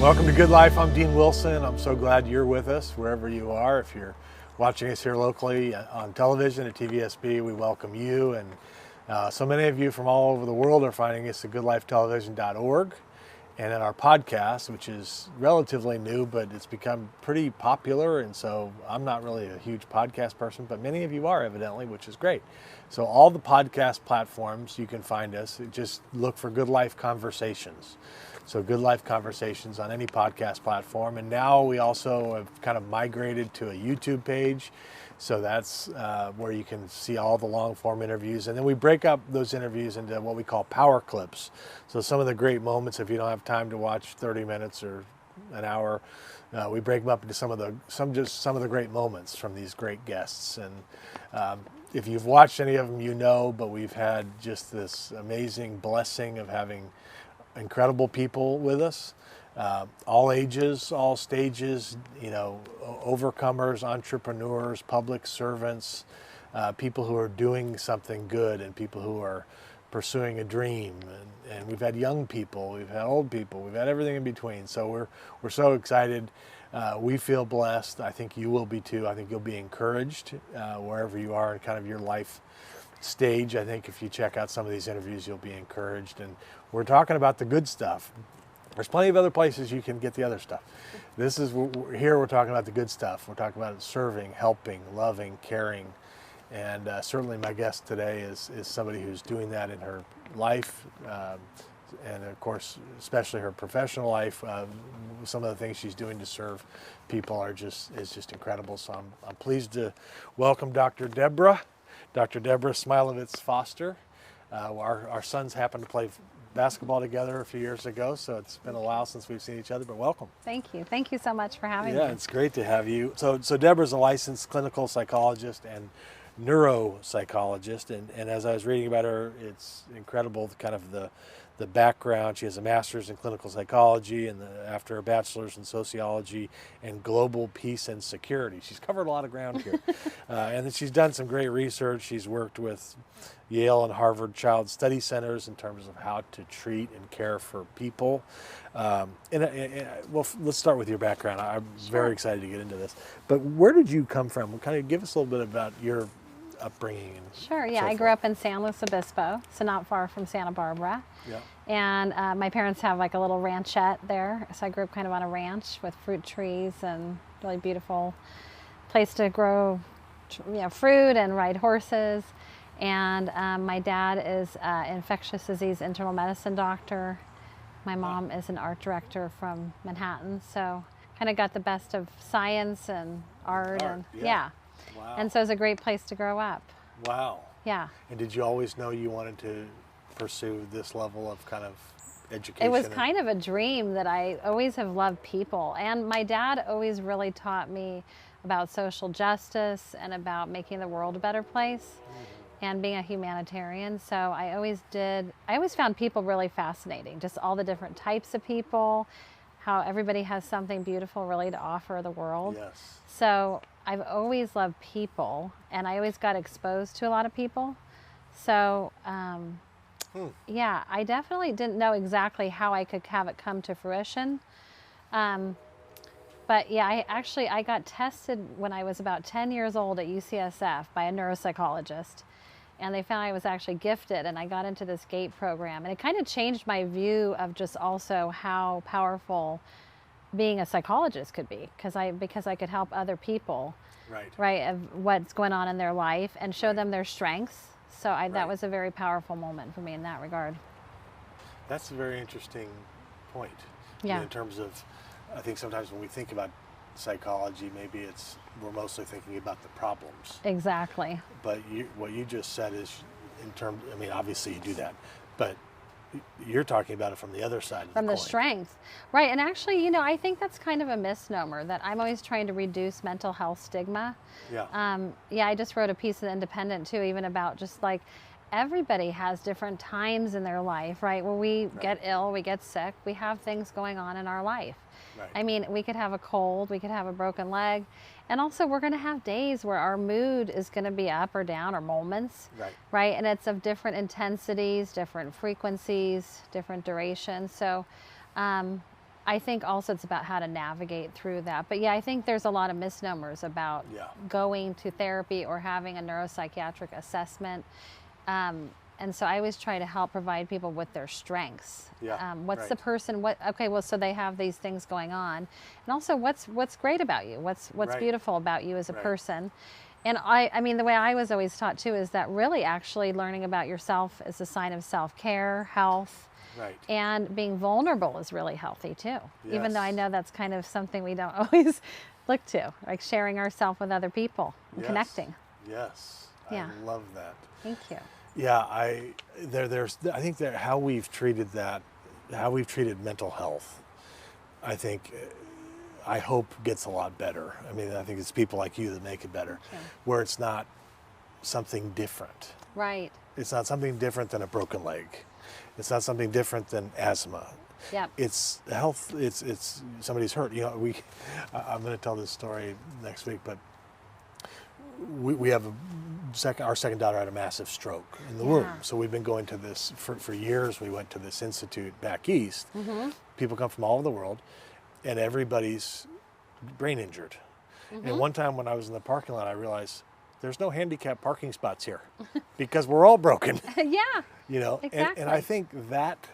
Welcome to Good Life. I'm Dean Wilson. I'm so glad you're with us wherever you are. If you're watching us here locally on television at TVSB, we welcome you. And so many of you from all over the world are finding us at goodlifetelevision.org. And in our podcast, which is relatively new, but it's become pretty popular. And so I'm not really a huge podcast person, but many of you are evidently, which is great. So all the podcast platforms, you can find us. Just look for Good Life Conversations. So Good Life Conversations on any podcast platform. And now we also have kind of migrated to a YouTube page. So that's where you can see all the long form interviews. And then we break up those interviews into what we call power clips. So some of the great moments, if you don't have time to watch 30 minutes or an hour, we break them up into some of the great moments from these great guests. And if you've watched any of them, you know, but we've had just this amazing blessing of having incredible people with us, all ages, all stages, you know, overcomers, entrepreneurs, public servants, people who are doing something good and people who are pursuing a dream. And we've had young people, we've had old people, we've had everything in between. So we're so excited. We feel blessed. I think you will be too. I think you'll be encouraged wherever you are in kind of your life stage. I think if you check out some of these interviews, you'll be encouraged. And we're talking about the good stuff. There's plenty of other places you can get the other stuff. Here we're talking about the good stuff. We're talking about serving, helping, loving, caring. And certainly my guest today is somebody who's doing that in her life. And of course, especially her professional life. Some of the things she's doing to serve people is just incredible. So I'm pleased to welcome Dr. Deborah Smilovitz Foster. Our sons happened to play basketball together a few years ago, so it's been a while since we've seen each other, but welcome. Thank you. Thank you so much for having me. Yeah, it's great to have you. So Deborah's a licensed clinical psychologist and neuropsychologist, and as I was reading about her, it's incredible kind of the background. She has a master's in clinical psychology and after a bachelor's in sociology and global peace and security. She's covered a lot of ground here. And then she's done some great research. She's worked with Yale and Harvard Child Study Centers in terms of how to treat and care for people. Well, let's start with your background. I'm very excited to get into this. But where did you come from? Kind of give us a little bit about your upbringing. Sure, yeah. I grew up in San Luis Obispo, so not far from Santa Barbara. Yeah. And my parents have like a little ranchette there, so I grew up kind of on a ranch with fruit trees and really beautiful place to grow fruit and ride horses. And my dad is an infectious disease internal medicine doctor. My mom is an art director from Manhattan, so kind of got the best of science and art. And yeah. Wow. And so it's a great place to grow up. Wow. Yeah. And did you always know you wanted to pursue this level of kind of education? It was kind of a dream that I always have loved people. And my dad always really taught me about social justice and about making the world a better place and being a humanitarian. So I always found people really fascinating, just all the different types of people, how everybody has something beautiful really to offer the world. Yes. So I've always loved people, and I always got exposed to a lot of people. So, yeah, I definitely didn't know exactly how I could have it come to fruition. But yeah, I got tested when I was about 10 years old at UCSF by a neuropsychologist. And they found I was actually gifted, and I got into this GATE program. And it kind of changed my view of just also how powerful being a psychologist could be, because I could help other people, right, of what's going on in their life and show them their strengths. So that was a very powerful moment for me in that regard. That's a very interesting point. Yeah. In terms of, I think sometimes when we think about psychology, maybe we're mostly thinking about the problems. Exactly. But what you just said is, obviously you do that, but you're talking about it from the other side of from the the coin. Strength, right? And actually, I think that's kind of a misnomer, that I'm always trying to reduce mental health stigma. Yeah. I just wrote a piece in the Independent too, even about just like everybody has different times in their life, right? Where we get ill, we get sick, we have things going on in our life. Right. I mean, we could have a cold, we could have a broken leg, and also we're going to have days where our mood is going to be up or down, or moments, right? And it's of different intensities, different frequencies, different durations. So I think also it's about how to navigate through that. But yeah, I think there's a lot of misnomers about going to therapy or having a neuropsychiatric assessment. And so I always try to help provide people with their strengths. What's the person, okay, well, so they have these things going on. And also what's great about you? What's beautiful about you as a person? And I mean, the way I was always taught too is that really actually learning about yourself is a sign of self-care, health, and being vulnerable is really healthy too. Even though I know that's kind of something we don't always look to, like sharing ourselves with other people and connecting. I love that. Thank you. Yeah, I think that how we've treated mental health, I hope gets a lot better. I mean, I think it's people like you that make it better, where it's not something different. Right. It's not something different than a broken leg. It's not something different than asthma. It's health. It's somebody's hurt. You know, I'm going to tell this story next week, but we have our second daughter had a massive stroke in the womb. So we've been going to this for years. We went to this institute back east. People come from all over the world, and everybody's brain injured. And one time when I was in the parking lot, I realized there's no handicapped parking spots here because we're all broken. You know, and I think that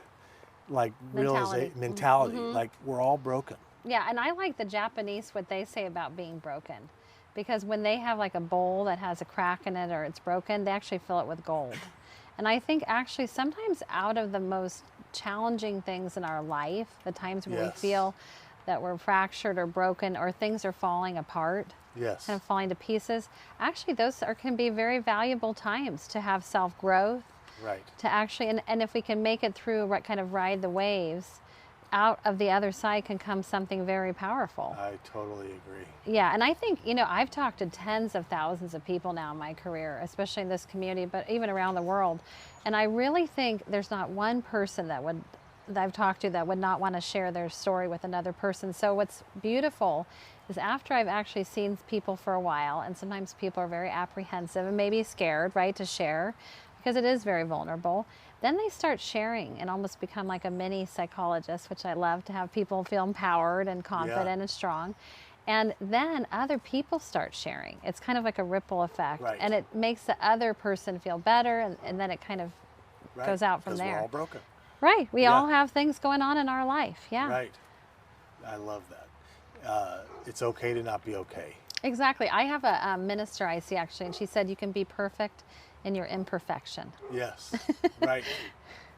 mentality, like we're all broken. Yeah, and I like the Japanese, what they say about being broken. Because when they have like a bowl that has a crack in it or it's broken, they actually fill it with gold. And I think actually sometimes out of the most challenging things in our life, the times when we feel that we're fractured or broken or things are falling apart, kind of falling to pieces, actually those can be very valuable times to have self-growth, to actually, and if we can make it through, kind of ride the waves, out of the other side can come something very powerful. I totally agree. Yeah, and I think, you know, I've talked to tens of thousands of people now in my career, especially in this community, but even around the world. And I really think there's not one person that I've talked to that would not want to share their story with another person. So what's beautiful is after I've actually seen people for a while, and sometimes people are very apprehensive and maybe scared, right, to share, because it is very vulnerable. Then they start sharing and almost become like a mini psychologist, which I love to have people feel empowered and confident and strong. And then other people start sharing. It's kind of like a ripple effect. And it makes the other person feel better, and then it kind of goes out from there. Because we're all broken. Right. We all have things going on in our life. Right. I love that. It's okay to not be okay. Exactly. I have a minister I see actually, and she said you can be perfect in your imperfection. Yes, right,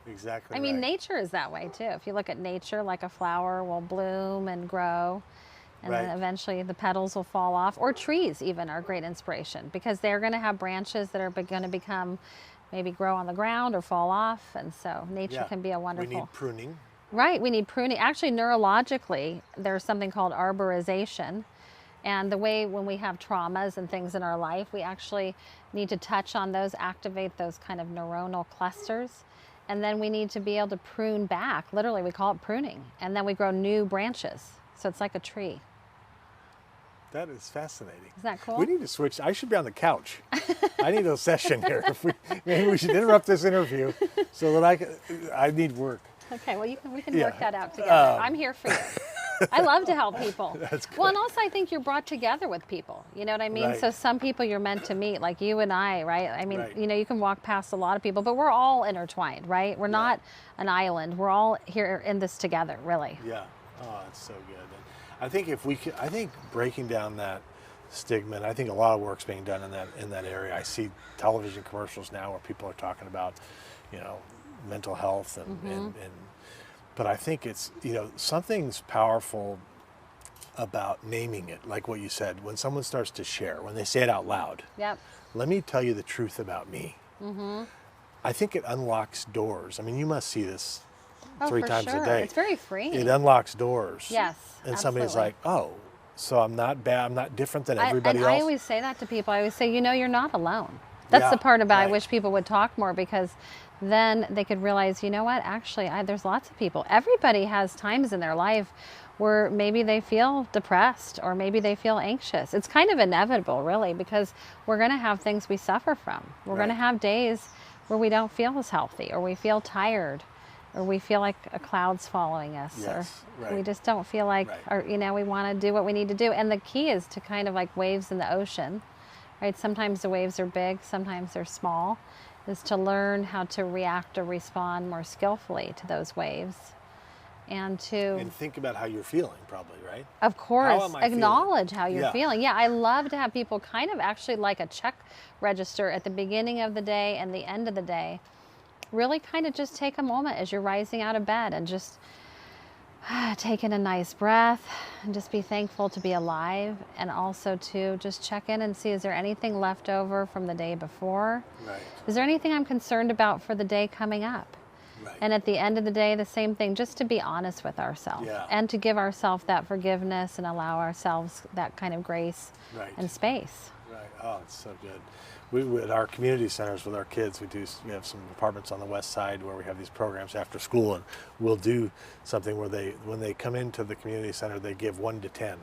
exactly. I mean, nature is that way too. If you look at nature, like a flower will bloom and grow, and then eventually the petals will fall off. Or trees even are great inspiration because they're going to have branches that are going to become, maybe grow on the ground or fall off. And so nature can be a wonderful... We need pruning. Right, we need pruning. Actually, neurologically, there's something called arborization. And the way when we have traumas and things in our life, we actually need to touch on those, activate those kind of neuronal clusters. And then we need to be able to prune back. Literally, we call it pruning. And then we grow new branches. So it's like a tree. That is fascinating. Isn't that cool? We need to switch. I should be on the couch. I need a session here. Maybe we should interrupt this interview so that I need work. Okay, well, we can work that out together. I'm here for you. I love to help people. That's good. Well, and also I think you're brought together with people. You know what I mean? So some people you're meant to meet, like you and I, right? I mean, you know, you can walk past a lot of people, but we're all intertwined, right? We're not an island. We're all here in this together, really. Yeah. Oh, it's so good. And I think I think breaking down that stigma, and I think a lot of work's being done in that area. I see television commercials now where people are talking about, you know, mental health and but I think it's, you know, something's powerful about naming it, like what you said, when someone starts to share, when they say it out loud. Let me tell you the truth about me. I think it unlocks doors. I mean, you must see this 3 times a day. It's very freeing. It unlocks doors. Yes, and somebody's like, oh, so I'm not bad, I'm not different than everybody else. I always say that to people. I always say, you know, you're not alone. That's the part about I wish people would talk more, because then they could realize, you know what, actually, there's lots of people. Everybody has times in their life where maybe they feel depressed or maybe they feel anxious. It's kind of inevitable, really, because we're going to have things we suffer from. We're going to have days where we don't feel as healthy or we feel tired. or we feel like a cloud's following us, Yes, or right. we just don't feel like, Right. or we want to do what we need to do. And the key is to kind of like waves in the ocean, right? Sometimes the waves are big, sometimes they're small, is to learn how to react or respond more skillfully to those waves. And think about how you're feeling, probably, right? of course, How am I acknowledge feeling? how you're Yeah. feeling. Yeah, I love to have people kind of actually like a check register at the beginning of the day and the end of the day. Really kind of just take a moment as you're rising out of bed and just take in a nice breath and just be thankful to be alive, and also to just check in and see, is there anything left over from the day before? Right. Is there anything I'm concerned about for the day coming up? Right. And at the end of the day, the same thing, just to be honest with ourselves, Yeah. and to give ourselves that forgiveness and allow ourselves that kind of grace Right. and space. Right. Oh, it's so good. We at our community centers with our kids, we have some apartments on the west side where we have these programs after school, and we'll do something where when they come into the community center, they give 1 to 10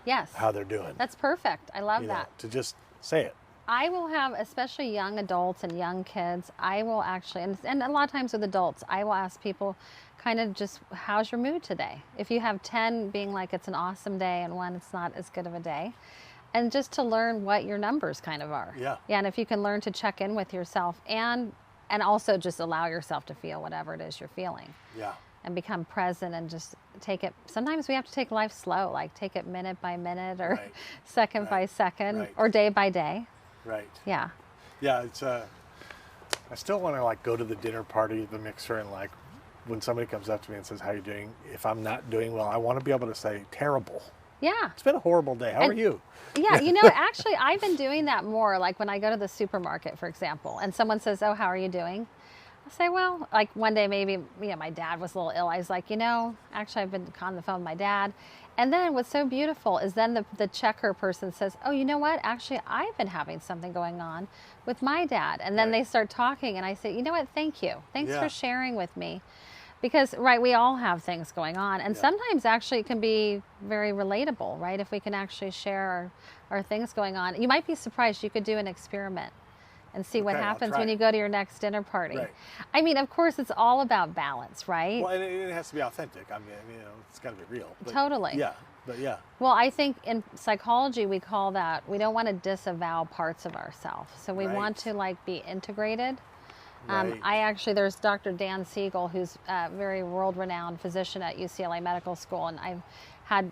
Yes. how they're doing. That's perfect. I love You know, that. to just say it. I will have, especially young adults and young kids, I will actually, and a lot of times with adults, I will ask people kind of just, how's your mood today? If you have 10 being like it's an awesome day and 1 it's not as good of a day. And just to learn what your numbers kind of are. Yeah. Yeah, and if you can learn to check in with yourself and also just allow yourself to feel whatever it is you're feeling. Yeah. And become present and just take it. Sometimes we have to take life slow, like take it minute by minute, or Right. second by second, Right. or day by day. Right. Yeah. Yeah. It's I still want to like go to the dinner party, the mixer, and like when somebody comes up to me and says, "How you doing?" If I'm not doing well, I want to be able to say, "Terrible. Yeah. It's been a horrible day. How are you?" Yeah, actually, I've been doing that more. Like when I go to the supermarket, for example, and someone says, "Oh, how are you doing?" I'll say, well, like one day maybe, my dad was a little ill. I was like, actually, I've been on the phone with my dad. And then what's so beautiful is then the checker person says, oh, you know what? Actually, I've been having something going on with my dad. And then Right. they start talking, and I say, you know what? Thank you. Thanks Yeah. for sharing with me. Because, right, we all have things going on. And Yeah. sometimes actually it can be very relatable, right? If we can actually share our things going on. You might be surprised. You could do an experiment and see what Okay, I'll happens try when it. you go to your next dinner party. Right. I mean, of course, it's all about balance, right? Well, and it has to be authentic. I mean, it's got to be real. But Totally. Yeah. But yeah. Well, I think in psychology, we call that, we don't want to disavow parts of ourselves. So we want Right. to like be integrated. Right. There's Dr. Dan Siegel, who's a very world-renowned physician at UCLA Medical School, and I've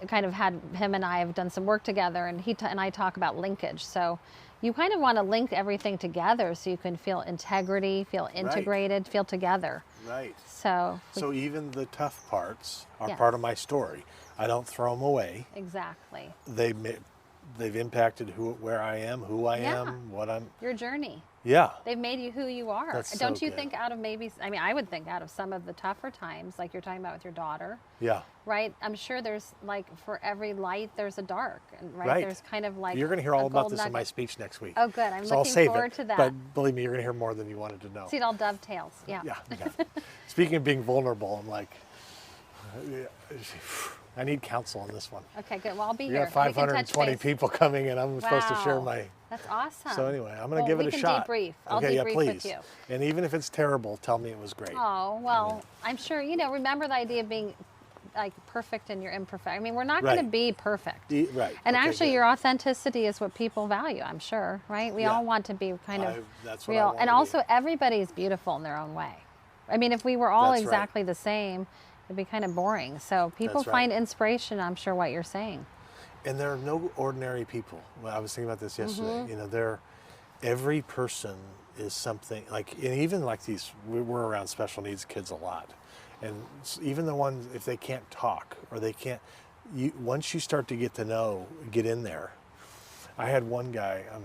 kind of had him and I have done some work together, and he and I talk about linkage. So you kind of want to link everything together so you can feel integrity, feel integrated, feel together. Right. So even the tough parts are Yes. part of my story. I don't throw them away. exactly. They've impacted where I am, who I Yeah. am, what I'm. Your journey. Yeah. They've made you who you are. That's so Don't you good. think out of I would think out of some of the tougher times, like you're talking about with your daughter, Yeah. right? I'm sure there's like for every light, there's a dark, and Right. There's kind of like You're going to hear a all about gold this in my nugget. speech next week. Oh, good. I'm So I'll looking save forward it. to that. But believe me, you're going to hear more than you wanted to know. See, it all dovetails. Yeah. Yeah. Speaking of being vulnerable, I'm like, I need counsel on this one. Okay, good. Well, I'll be We here. got We can touch 520 base. people coming, and I'm supposed to share Wow. my. That's awesome. So anyway, I'm going to give it a we shot. can debrief. I'll Okay, yeah, debrief please. with you. And even if it's terrible, tell me it was great. Oh, well, I'm sure, remember the idea of being like perfect in your imperfect. I mean, we're not going to Right. be perfect. Right. And Okay, actually, good. your authenticity is what people value, I'm sure, right? We Yeah. all want to be kind of that's what I real. want And to be. also, everybody is beautiful in their own way. I mean, if we were all That's right. exactly the same, it'd be kind of boring. So people That's right. find inspiration, I'm sure, what you're saying. And there are no ordinary people. Well, I was thinking about this yesterday. Mm-hmm. Every person is something like, and even like we're around special needs kids a lot. And even the ones, if they can't talk or they can't, once you start to get in there. I had one guy, I'm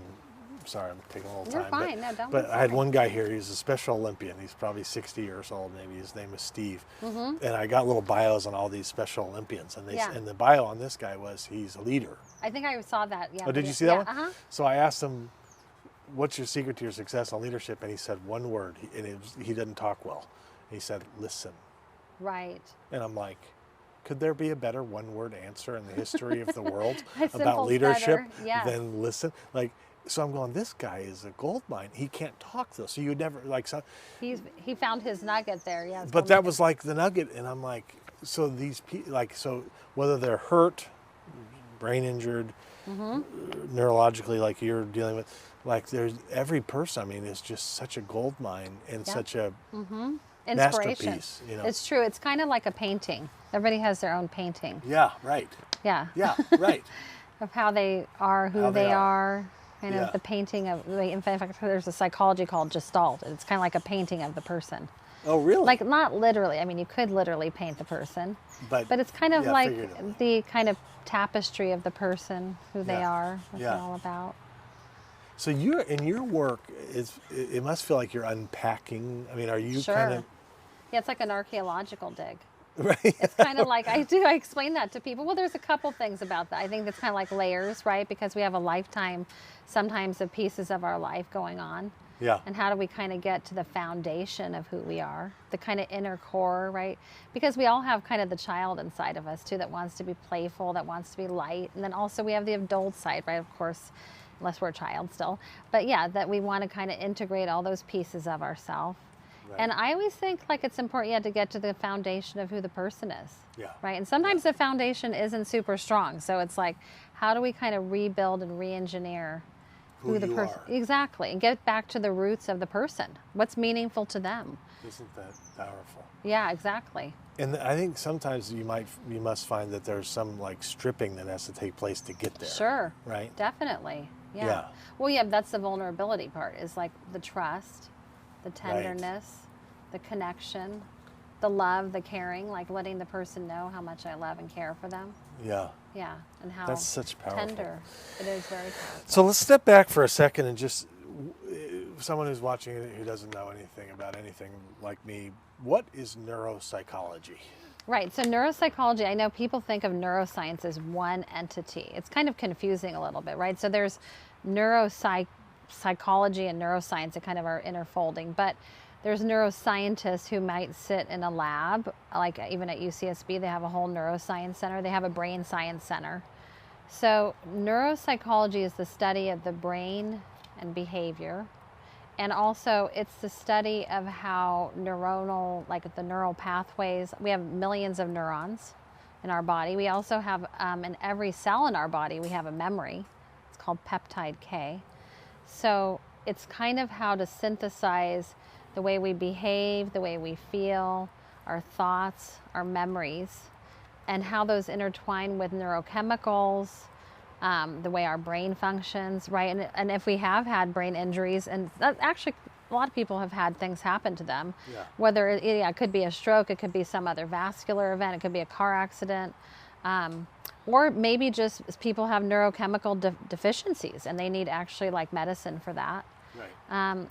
sorry, I'm taking a little You're time. fine. No, don't be But I had sorry. one guy here, he's a Special Olympian. He's probably 60 years old, maybe. His name is Steve. Mm-hmm. And I got little bios on all these Special Olympians. And Yeah. and the bio on this guy was he's a leader. I think I saw that. Yeah. Oh, did video. you see that Yeah, one? Uh-huh. So I asked him, what's your secret to your success in leadership? And he said one word, and he didn't talk well. He said, listen. Right. And I'm like, could there be a better one-word answer in the history of the world A about simple leadership stutter, yes. than listen? Like, So I'm going, this guy is a gold mine. He can't talk though. So you would never like, so, He found his nugget there. Yeah. but that was like the nugget. And I'm like, so these people, like, so whether they're hurt, brain injured, neurologically, like you're dealing with, like there's every person, I mean, is just such a gold mine and such a inspiration. masterpiece, you know. It's true. It's kind of like a painting. Everybody has their own painting. Yeah, right. Yeah. Yeah, right. Of how they are, who How they they are. Kind Yeah. of the painting of, in fact, there's a psychology called Gestalt. It's kind of like a painting of the person. Oh, really? Like, not literally. I mean, you could literally paint the person. But it's kind of like figuratively. the kind of tapestry of the person, who they Yeah. are, what Yeah. they're all about. So you're in your work, it must feel like you're unpacking. I mean, are you Sure. kind of Yeah, it's like an archaeological dig. right? It's kind of like, I explain that to people. Well, there's a couple things about that. I think it's kind of like layers, right? Because we have a lifetime, sometimes, of pieces of our life going on. Yeah. And how do we kind of get to the foundation of who we are, the kind of inner core, right? Because we all have kind of the child inside of us too, that wants to be playful, that wants to be light. And then also we have the adult side, right? Of course, unless we're a child still. But yeah, that we want to kind of integrate all those pieces of ourselves. Right. And I always think like it's important to get to the foundation of who the person is. Yeah. Right. And sometimes the foundation isn't super strong. So it's like, how do we kind of rebuild and re-engineer who the person exactly, and get back to the roots of the person? What's meaningful to them? Isn't that powerful? Yeah, exactly. And I think sometimes you must find that there's some like stripping that has to take place to get there. Sure. Right. Definitely. Yeah. Yeah. Well, yeah, that's the vulnerability part, is like the trust, the tenderness, the connection, the love, the caring, like letting the person know how much I love and care for them. Yeah. Yeah. And how That's such powerful. tender it is. Very powerful. So let's step back for a second and just someone who's watching it who doesn't know anything about anything like me, what is neuropsychology? Right. So neuropsychology, I know people think of neuroscience as one entity. It's kind of confusing a little bit, right? So there's neuropsychology and neuroscience that kind of are interfolding, but there's neuroscientists who might sit in a lab, like even at UCSB, they have a whole neuroscience center. They have a brain science center. So neuropsychology is the study of the brain and behavior. And also it's the study of how neuronal, like the neural pathways, we have millions of neurons in our body. We also have, in every cell in our body, we have a memory. It's called peptide K. So it's kind of how to synthesize the way we behave, the way we feel, our thoughts, our memories, and how those intertwine with neurochemicals, the way our brain functions, right? And if we have had brain injuries, and that actually a lot of people have had things happen to them, whether it could be a stroke, it could be some other vascular event, it could be a car accident, or maybe just people have neurochemical deficiencies and they need actually like medicine for that. Right.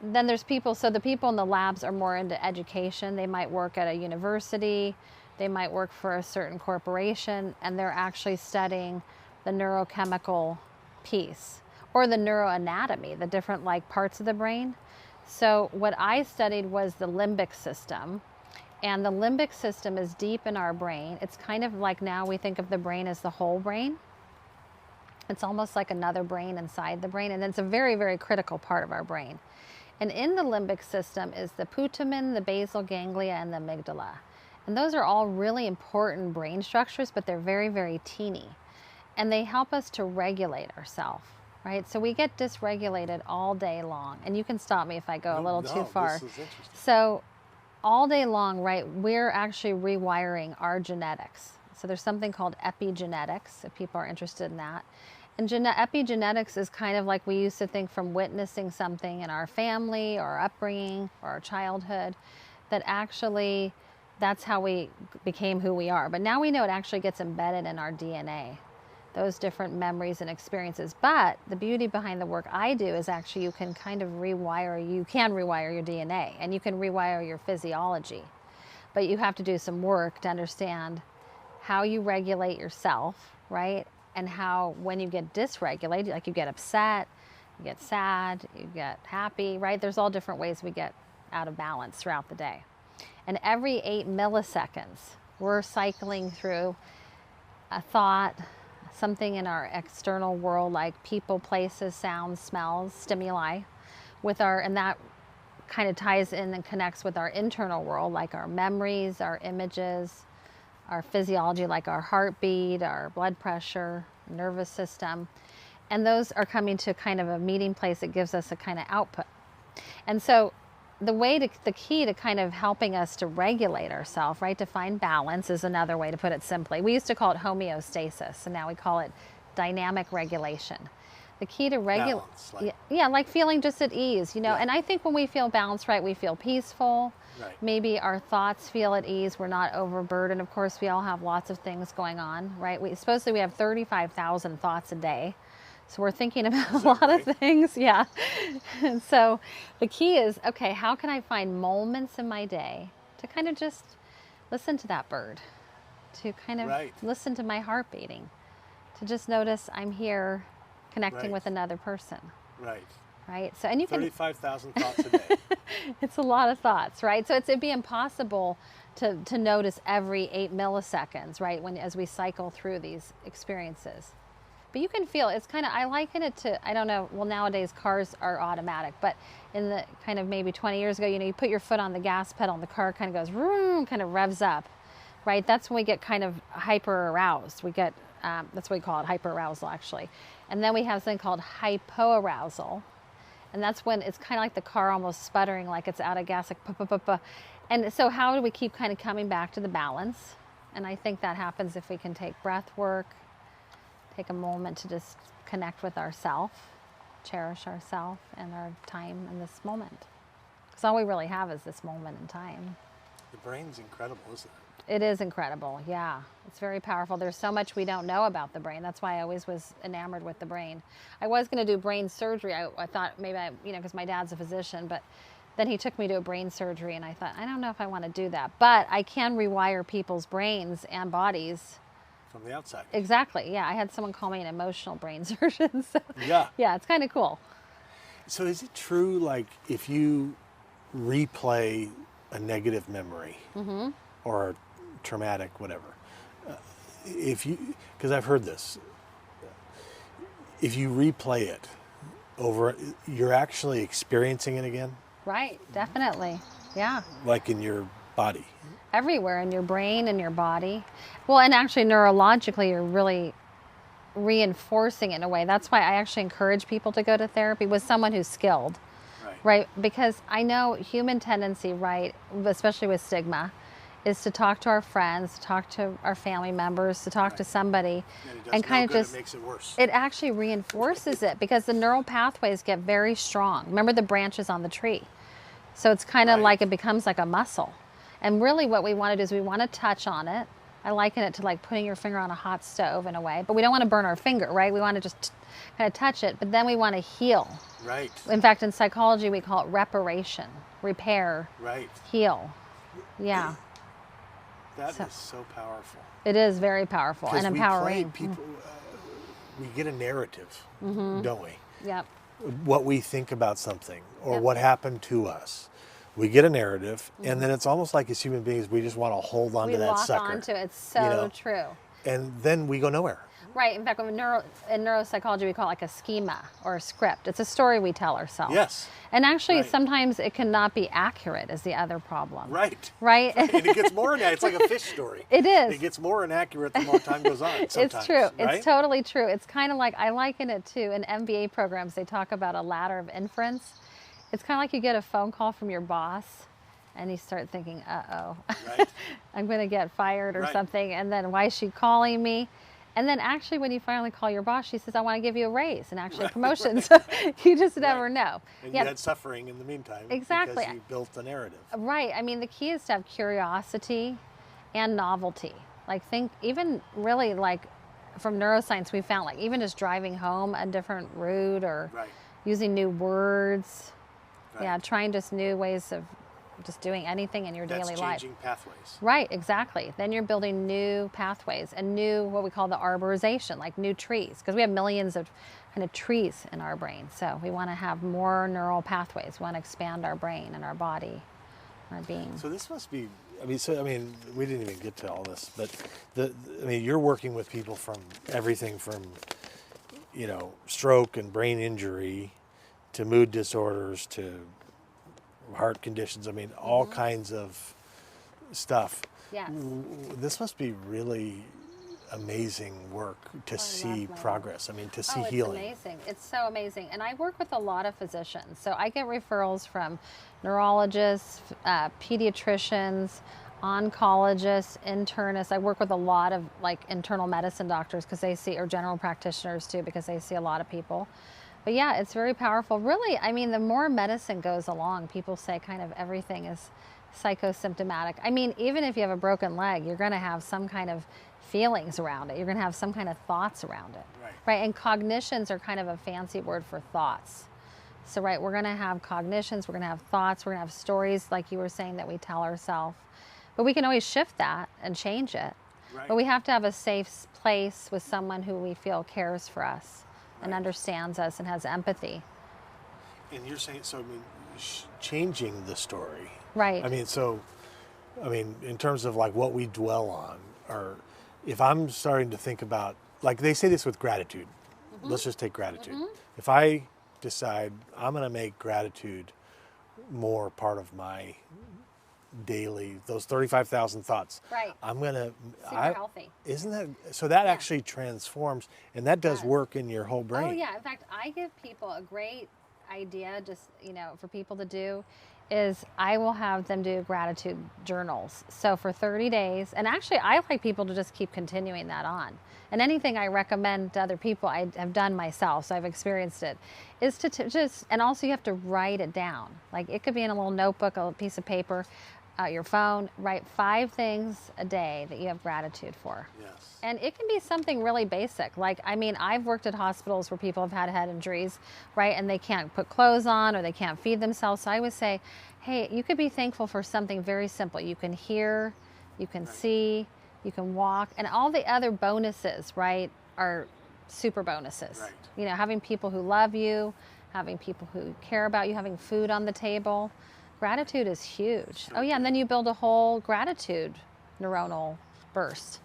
Then there's people, so the people in the labs are more into education. They might work at a university, they might work for a certain corporation, and they're actually studying the neurochemical piece or the neuroanatomy, the different like parts of the brain. So what I studied was the limbic system, and the limbic system is deep in our brain. It's kind of like, now we think of the brain as the whole brain. It's almost like another brain inside the brain, and it's a very, very critical part of our brain. And in the limbic system is the putamen, the basal ganglia, and the amygdala. And those are all really important brain structures, but they're very, very teeny. And they help us to regulate ourselves, right? So we get dysregulated all day long. And you can stop me if I go a little too far. This is interesting. So all day long, right, we're actually rewiring our genetics. So there's something called epigenetics, if people are interested in that. And epigenetics is kind of like we used to think from witnessing something in our family or our upbringing or our childhood, that actually that's how we became who we are. But now we know it actually gets embedded in our DNA, those different memories and experiences. But the beauty behind the work I do is actually you can kind of rewire your DNA, and you can rewire your physiology. But you have to do some work to understand how you regulate yourself, right? And how when you get dysregulated, like you get upset, you get sad, you get happy, right? There's all different ways we get out of balance throughout the day. And every 8 milliseconds, we're cycling through a thought, a something in our external world, like people, places, sounds, smells, stimuli, and that kind of ties in and connects with our internal world, like our memories, our images, our physiology, like our heartbeat, our blood pressure, nervous system. And those are coming to kind of a meeting place that gives us a kind of output. And so the key to kind of helping us to regulate ourselves, right, to find balance is another way to put it simply. We used to call it homeostasis, and now we call it dynamic regulation. The key to regulate, like feeling just at ease, Yeah. And I think when we feel balanced, right, we feel peaceful. Right. Maybe our thoughts feel at ease. We're not overburdened. Of course, we all have lots of things going on, right? Supposedly we have 35,000 thoughts a day. So we're thinking about a lot of things, yeah. And so the key is, okay, how can I find moments in my day to kind of just listen to that bird, to kind of listen to my heart beating, to just notice I'm here connecting with another person. Right. So, and you can 35,000 thoughts a day. It's a lot of thoughts, right? So it'd be impossible to notice every 8 milliseconds, right? As we cycle through these experiences. But you can feel, it's kind of, I liken it to, I don't know, well, nowadays cars are automatic, but in the kind of maybe 20 years ago, you put your foot on the gas pedal and the car kind of goes, vroom, kind of revs up, right? That's when we get kind of hyper aroused. We get, that's what we call it, hyperarousal actually. And then we have something called hypoarousal. And that's when it's kind of like the car almost sputtering, like it's out of gas, like pa-pa-pa-pa. And so how do we keep kind of coming back to the balance? And I think that happens if we can take breath work, take a moment to just connect with ourself, cherish ourself and our time in this moment. Because all we really have is this moment in time. The brain's incredible, isn't it? It is incredible, yeah. It's very powerful. There's so much we don't know about the brain. That's why I always was enamored with the brain. I was going to do brain surgery. I thought maybe because my dad's a physician, but then he took me to a brain surgery and I thought, I don't know if I want to do that. But I can rewire people's brains and bodies. From the outside. Exactly, yeah. I had someone call me an emotional brain surgeon. So, yeah. Yeah, it's kind of cool. So is it true, like, if you replay a negative memory or a traumatic, whatever, because I've heard this, if you replay it over, you're actually experiencing it again? Right, definitely, yeah. Like in your body? Everywhere, in your brain and your body. Well, and actually neurologically, you're really reinforcing it in a way. That's why I actually encourage people to go to therapy with someone who's skilled, right? Because I know human tendency, right, especially with stigma, is to talk to our friends, to talk to our family members, to talk to somebody, and kind of just, it makes it worse. It actually reinforces it because the neural pathways get very strong. Remember the branches on the tree. So it's kind of like it becomes like a muscle. And really what we want to do is we want to touch on it. I liken it to like putting your finger on a hot stove in a way, but we don't want to burn our finger, right? We want to just kind of touch it, but then we want to heal. Right. In fact, in psychology, we call it reparation, repair, heal. Yeah. That is so powerful. It is very powerful and empowering. We get a narrative, don't we? Yep. What we think about something or what happened to us. We get a narrative, and then it's almost like as human beings, we just want to hold on to that sucker. We lock onto it. It's so true. And then we go nowhere. Right. In fact, in neuropsychology, we call it like a schema or a script. It's a story we tell ourselves. Yes. And actually, sometimes it cannot be accurate is the other problem. Right. Right? And it gets more inaccurate. It's like a fish story. It is. It gets more inaccurate the more time goes on sometimes. It's true. Right? It's totally true. It's kind of like, I liken it to, in MBA programs, they talk about a ladder of inference. It's kind of like you get a phone call from your boss, and you start thinking, uh-oh, I'm going to get fired or something. And then why is she calling me? And then actually when you finally call your boss, she says, I want to give you a raise and actually a promotion. So you just never know. And you had suffering in the meantime. Exactly. Because you built the narrative. Right. I mean, the key is to have curiosity and novelty. Like think, even really like from neuroscience, we found like even just driving home a different route or using new words. Yeah, trying just new ways of just doing anything in your daily life. Changing pathways. Right, exactly. Then you're building new pathways and new, what we call the arborization, like new trees, because we have millions of kind of trees in our brain. So we want to have more neural pathways. We want to expand our brain and our body, our being. So this must be I mean, we didn't even get to all this, but I mean, you're working with people from everything from, stroke and brain injury to mood disorders to heart conditions. I mean, all kinds of stuff. Yes. This must be really amazing work to see progress. I mean, to see it's healing. Amazing. It's so amazing. And I work with a lot of physicians. So I get referrals from neurologists, pediatricians, oncologists, internists. I work with a lot of like internal medicine doctors because they see, or general practitioners too, because they see a lot of people. But yeah, it's very powerful. Really, I mean, the more medicine goes along, people say kind of everything is psychosymptomatic. I mean, even if you have a broken leg, you're going to have some kind of feelings around it. You're going to have some kind of thoughts around it. Right? And cognitions are kind of a fancy word for thoughts. So, right, we're going to have cognitions, we're going to have thoughts, we're going to have stories, like you were saying, that we tell ourselves. But we can always shift that and change it. Right. But we have to have a safe place with someone who we feel cares for us and understands us and has empathy. And you're saying, so I mean, changing the story. Right. I mean, in terms of like what we dwell on, or if I'm starting to think about, like they say this with gratitude. Let's just take gratitude. If I decide I'm going to make gratitude more part of my daily, those 35,000 thoughts. Right. I'm going to... Super healthy. Isn't that... So that actually transforms, and that does work in your whole brain. Oh, yeah. In fact, I give people a great idea, just, for people to do, is I will have them do gratitude journals. So for 30 days, and actually I like people to just keep continuing that on. And anything I recommend to other people, I have done myself, so I've experienced it, is to just, and also you have to write it down. Like it could be in a little notebook, a piece of paper, your phone. Write 5 things a day that you have gratitude for. Yes. And it can be something really basic. Like, I mean, I've worked at hospitals where people have had head injuries, right? And they can't put clothes on or they can't feed themselves. So I would say, hey, you could be thankful for something very simple. You can hear, you can see, you can walk, and all the other bonuses, right, are super bonuses. Right. Having people who love you, having people who care about you, having food on the table. Gratitude is huge. Oh, yeah, and then you build a whole gratitude neuronal burst.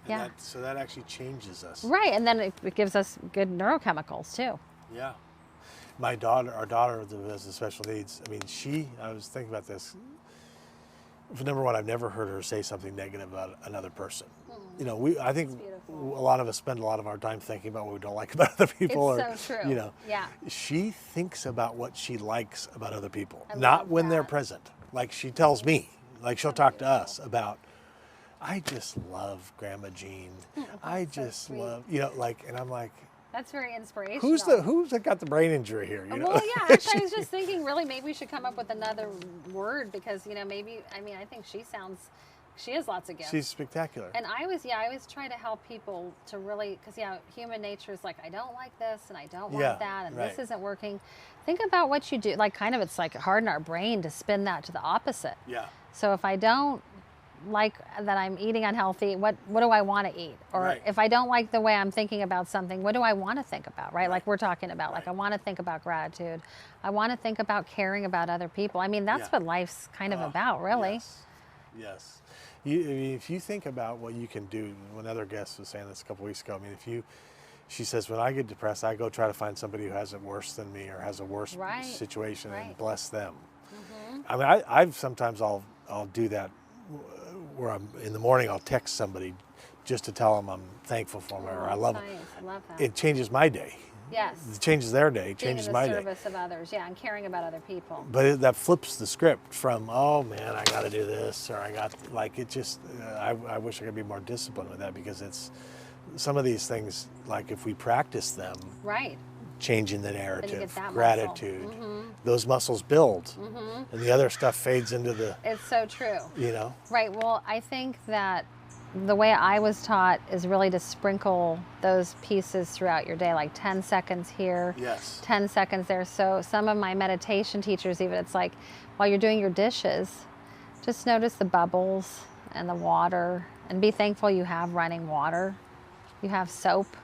And so that actually changes us. Right, and then it gives us good neurochemicals, too. Yeah. Our daughter who has the special needs, I mean, I was thinking about this. For number one, I've never heard her say something negative about another person. I think a lot of us spend a lot of our time thinking about what we don't like about other people. It's so true. Yeah. She thinks about what she likes about other people, not when they're present. Like she tells me, like she'll talk to us about, I just love Grandma Jean. I just love, and I'm like, that's very inspirational. Who's got the brain injury here? Well, yeah, actually, I was just thinking, really, maybe we should come up with another word because, maybe, I think she has lots of gifts. She's spectacular. And I always try to help people to really, because, human nature is like, I don't like this and I don't want that and this isn't working. Think about what you do. Like, kind of, it's like hard in our brain to spin that to the opposite. Yeah. So if I don't like that I'm eating unhealthy, what do I want to eat? Or if I don't like the way I'm thinking about something, what do I want to think about, right? Like we're talking about, like I want to think about gratitude. I want to think about caring about other people. I mean, that's what life's kind of about, really. Yes. If you think about what you can do, another guest was saying this a couple weeks ago, I mean, she says, when I get depressed, I go try to find somebody who has it worse than me or has a worse situation and bless them. I mean, I've sometimes I'll do that where I'm in the morning, I'll text somebody just to tell them I'm thankful for them or I love them. I love that. It changes my day. Yes. It changes their day, it changes my day. Being in the service of others, and caring about other people. But that flips the script from, oh man, I got to do this, or I wish I could be more disciplined with that because it's some of these things, like if we practice them. Right. Changing the narrative, gratitude, those muscles build, and the other stuff fades into the... It's so true. Right, well, I think that the way I was taught is really to sprinkle those pieces throughout your day, like 10 seconds here, 10 seconds there. So some of my meditation teachers even, it's like, while you're doing your dishes, just notice the bubbles and the water, and be thankful you have running water, you have soap.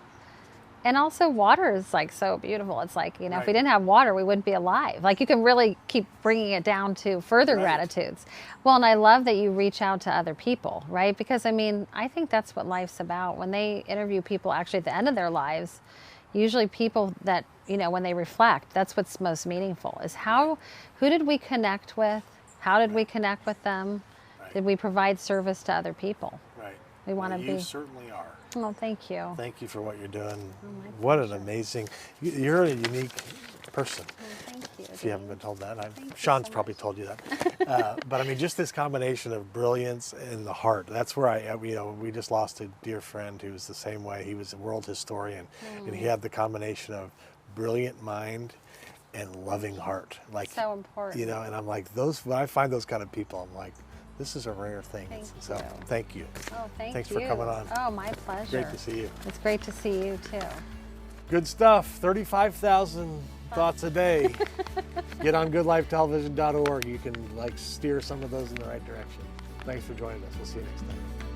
And also water is like so beautiful. It's like, you know, if we Right. didn't have water, we wouldn't be alive. Like you can really keep bringing it down to further Right. gratitudes. Well, and I love that you reach out to other people, right? Because I mean, I think that's what life's about. When they interview people actually at the end of their lives, usually people that, you know, when they reflect, that's what's most meaningful is who did we connect with? How did we connect with them? Right. Did we provide service to other people? Right. We want to You be. certainly are. Well, thank you. Thank you for what you're doing. my What an pleasure. amazing, you're a unique person. Well, thank you. If you haven't been told that, you Sean's so probably told you that. But I mean, just this combination of brilliance and the heart. That's where we just lost a dear friend who was the same way. He was a world historian, and he had the combination of brilliant mind and loving heart. Like, So important. you know, and I'm like, when I find those kind of people, I'm like, this is a rare thing. Thank So you. thank you. Oh, Thanks you. for coming on. Oh, my pleasure. Great to see you. It's great to see you too. Good stuff. 35,000 thoughts a day. Get on goodlifetelevision.org. You can steer some of those in the right direction. Thanks for joining us. We'll see you next time.